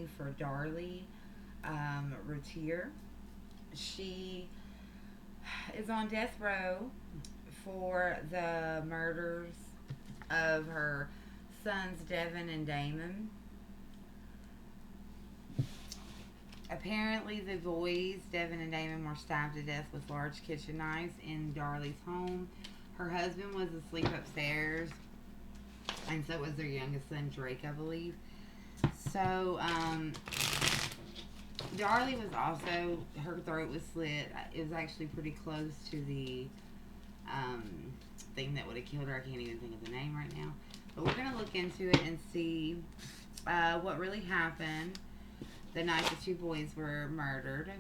attorney for Darlie Routier. She is on death row for the murders of her sons Devin and Damon. Apparently, the boys, Devin and Damon, were stabbed to death with large kitchen knives in Darlie's home. Her husband was asleep upstairs, and so was their youngest son, Drake, I believe. So, Darlie was also, her throat was slit. It was actually pretty close to the um, thing that would have killed her. I can't even think of the name right now. But we're going to look into it and see what really happened the night the two boys were murdered.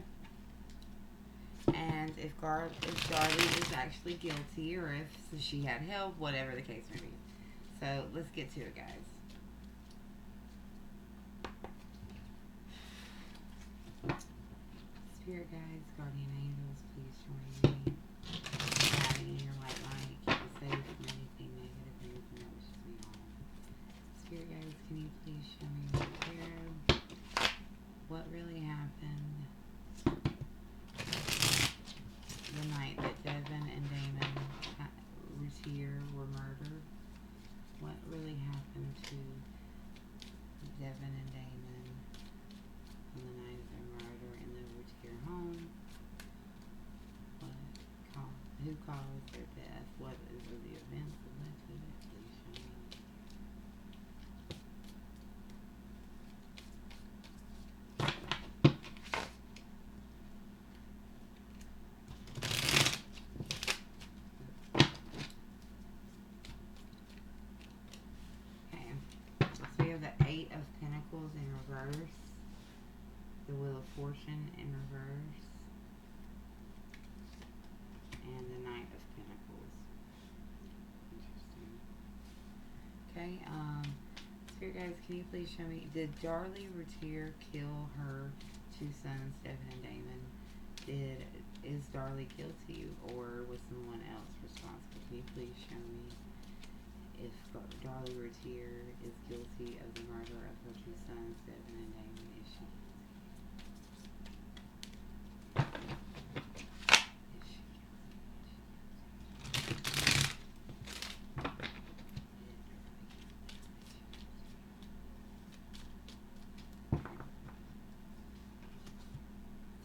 And if Darlie is actually guilty or if she had help, whatever the case may be. So let's get to it, guys. Spirit guides, guardian angels, please join me. Guiding in your white light, keep me safe from anything negative, anything that wishes me harm. Spirit guides, can you please show me right here what really happened the night that Devin and Damon Routier were murdered? What really happened to Devin and Damon on the night of their murder in the Routier home? Who caused their death? What were the events that led to it? Please show me. Okay, so we have the Eight of Pentacles in reverse, the Wheel of Fortune in reverse, and the Knight of Pentacles. Interesting. Okay, Spirit guys, can you please show me, did Darlie Routier kill her two sons, Devin and Damon? Is Darlie guilty, or was someone else responsible? Can you please show me if Darlie Routier is guilty of the murder of her two sons, Devin and Damon? Is she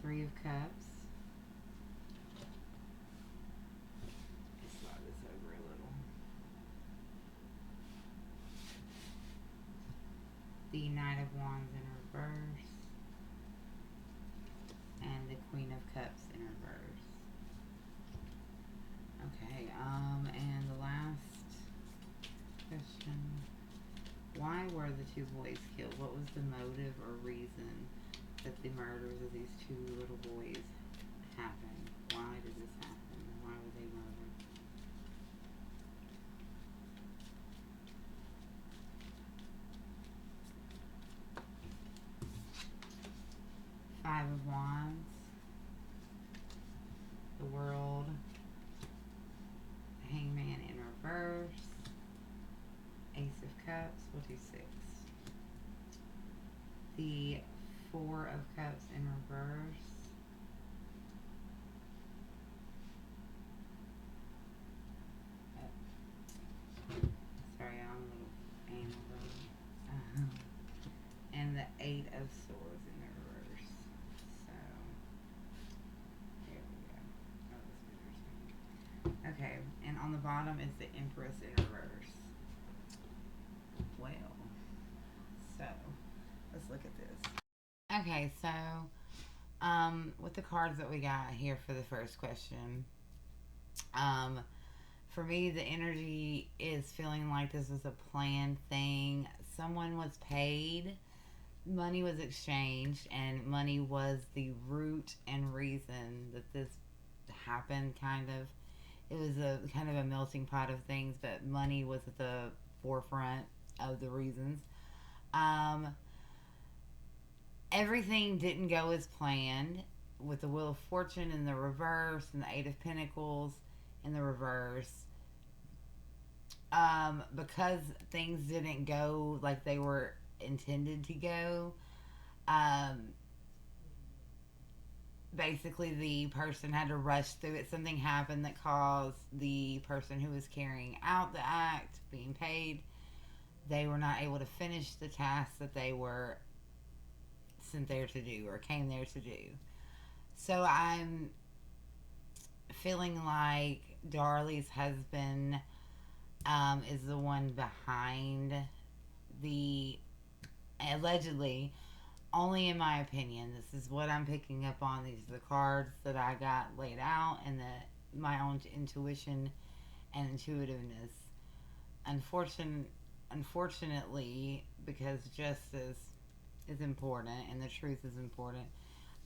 Three of Cups. Let's slide this over a little. The Knight of Wands in reverse. And the Queen of Cups in reverse. Okay, and the last question. Why were the two boys killed? What was the motive or reason that the murders of these two little boys happened? Why did this happen? Why were they murdered? Five of Wands, the World, Hangman in reverse, Ace of Cups. We'll do six. The Four of Cups in reverse. Sorry, I'm a little anal. And the Eight of Swords in reverse. So, here we go. Oh, this is interesting. Okay, and on the bottom is the Empress in reverse. Well, so let's look at this. Okay, so with the cards that we got here for the first question, for me, the energy is feeling like this was a planned thing. Someone was paid, money was exchanged, and money was the root and reason that this happened, kind of. It was a kind of a melting pot of things, but money was at the forefront of the reasons. Um, Everything didn't go as planned with the Wheel of Fortune in the reverse and the Eight of Pentacles in the reverse. Because things didn't go like they were intended to go, Um, Basically, the person had to rush through it. Something happened that caused the person who was carrying out the act, being paid, they were not able to finish the task that they were sent there to do or came there to do. So I'm feeling like Darlie's husband is the one behind the, allegedly, only in my opinion. This is what I'm picking up on. These are the cards that I got laid out, and my own intuition and intuitiveness. Unfortunate, Unfortunately, because justice is important and the truth is important.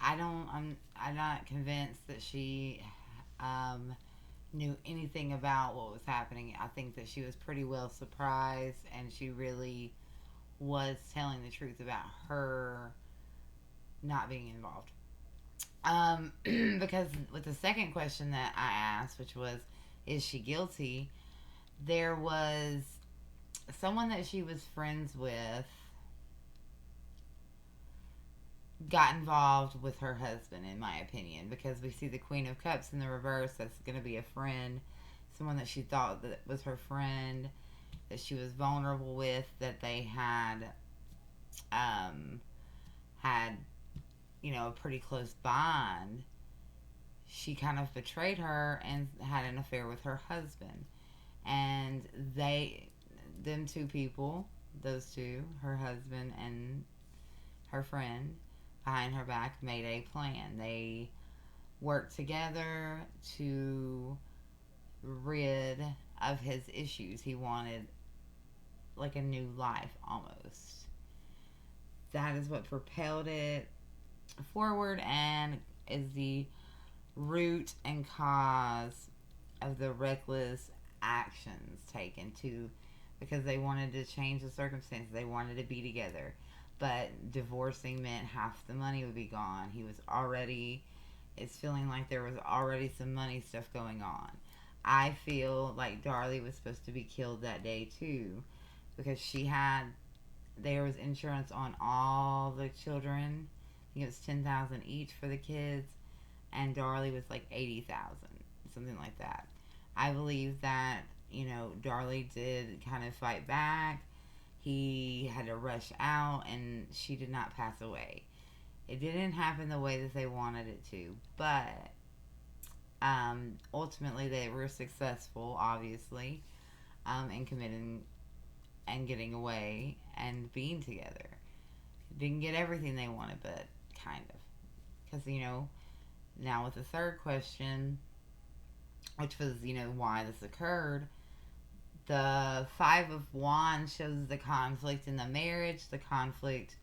I'm not convinced that she um, knew anything about what was happening. I think that she was pretty well surprised, and she really was telling the truth about her not being involved. Because with the second question that I asked, which was, is she guilty? There was someone that she was friends with got involved with her husband, in my opinion, because we see the Queen of Cups in the reverse. That's going to be a friend, someone that she thought that was her friend, that she was vulnerable with, that they um, had a pretty close bond. She kind of betrayed her and had an affair with her husband. And them two people, those two, her husband and her friend, behind her back, made a plan. They worked together to rid of his issues. He wanted like a new life almost. That is what propelled it forward and is the root and cause of the reckless actions taken to, because they wanted to change the circumstances. They wanted to be together. But divorcing meant half the money would be gone. He was already, it's feeling like there was already some money stuff going on. I feel like Darlie was supposed to be killed that day too, because there was insurance on all the children. I think it was 10,000 each for the kids, and Darlie was like 80,000, something like that. I believe that Darlie did kind of fight back. He had to rush out, and she did not pass away. It didn't happen the way that they wanted it to, but ultimately they were successful, obviously, in committing and getting away and being together. Didn't get everything they wanted, but kind of. Because, now with the third question, which was, why this occurred, the Five of Wands shows the conflict in the marriage, the conflict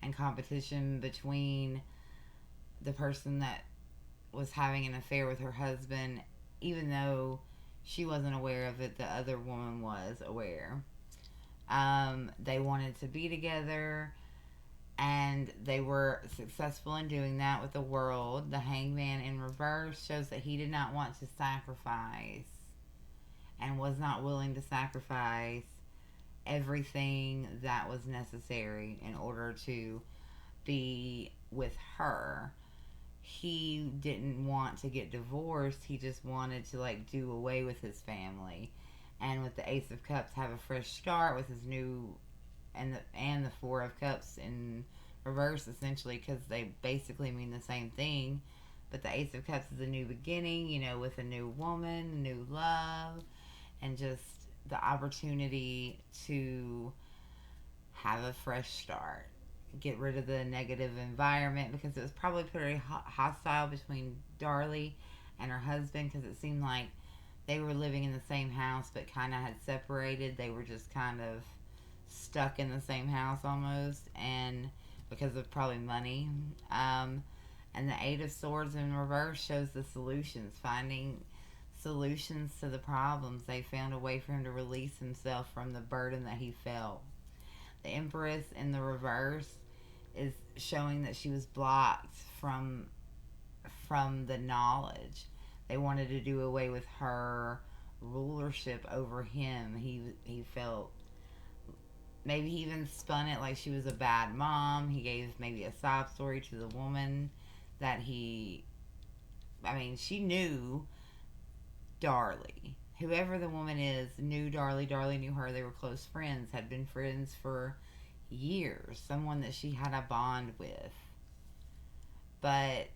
and competition between the person that was having an affair with her husband, even though she wasn't aware of it, the other woman was aware. They wanted to be together, and they were successful in doing that with the world. The Hangman in reverse shows that he did not want to sacrifice and was not willing to sacrifice everything that was necessary in order to be with her. He didn't want to get divorced. He just wanted to do away with his family, and with the Ace of Cups have a fresh start with his new, and the Four of Cups in reverse, essentially, because they basically mean the same thing. But the Ace of Cups is a new beginning, with a new woman, new love, and just the opportunity to have a fresh start. Get rid of the negative environment, because it was probably pretty hostile between Darlie and her husband, because it seemed like they were living in the same house but kind of had separated. They were just kind of stuck in the same house almost, and because of probably money. And the Eight of Swords in reverse shows the solutions, finding solutions to the problems. They found a way for him to release himself from the burden that he felt. The Empress in the reverse is showing that she was blocked from the knowledge. They wanted to do away with her rulership over him. He felt maybe he even spun it like she was a bad mom. He gave maybe a sob story to the woman that he, I mean, she knew Darlie. Whoever the woman is knew Darlie. Darlie knew her. They were close friends, had been friends for years. Someone that she had a bond with. But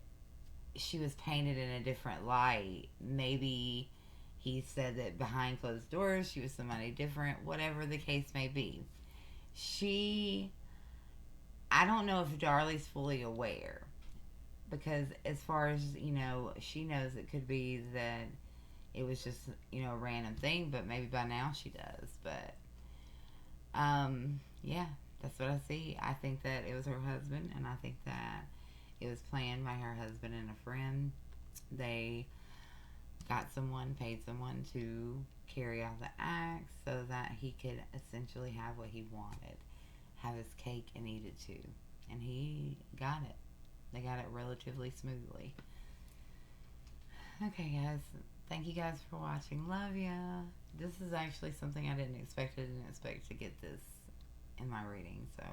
she was painted in a different light. Maybe he said that behind closed doors she was somebody different. Whatever the case may be. I don't know if Darlie's fully aware. Because as far as, she knows it could be that it was just, a random thing, but maybe by now she does. But, yeah, that's what I see. I think that it was her husband, and I think that it was planned by her husband and a friend. They paid someone to carry out the act so that he could essentially have what he wanted. Have his cake and eat it too. And he got it. They got it relatively smoothly. Okay, guys. Thank you guys for watching. Love ya. This is actually something I didn't expect. I didn't expect to get this in my reading, so